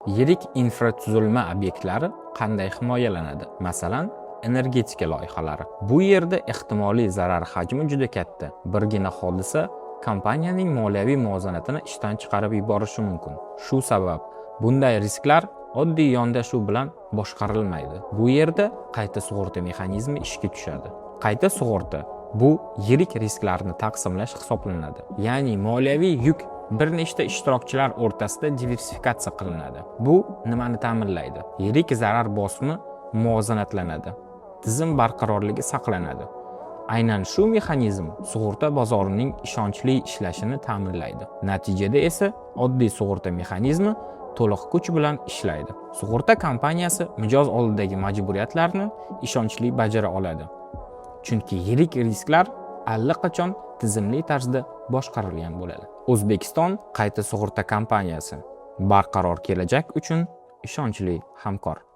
Yirik infratuzilma obyektlari qanday himoyalanadi? Masalan, energetika loyihalari. Bu yerda ehtimoliy zarar hajmi juda katta. Birgina hodisa kompaniyaning moliyaviy muvozanatini ishdan chiqarib yuborishi mumkin. Shu sabab bunday risklar oddiy yondashuv bilan boshqarilmaydi. Bu yerda qayta sug'urta mexanizmi ishga tushadi. Qayta sug'urta bu yirik risklarni taqsimlash hisoblanadi. Ya'ni moliyaviy yuk bir nechta ishtirokchilar o'rtasida diversifikatsiya qilinadi. Bu nimani ta'minlaydi? Yirik zarar bosimi muvozanatlanadi. Tizim barqarorligi saqlanadi. Aynan shu mexanizm sug'urta bozorining ishonchli ishlashini ta'minlaydi. Natijada esa oddiy sug'urta mexanizmi to'liq kuch bilan ishlaydi. Sug'urta kompaniyasi mijoz oldidagi majburiyatlarni ishonchli bajara oladi. Chunki yirik risklar allaqachon tizimli tarzda boshqarilgan bo'ladi. O'zbekiston qayta sug'urta kompaniyasi barqaror kelajak uchun ishonchli hamkor.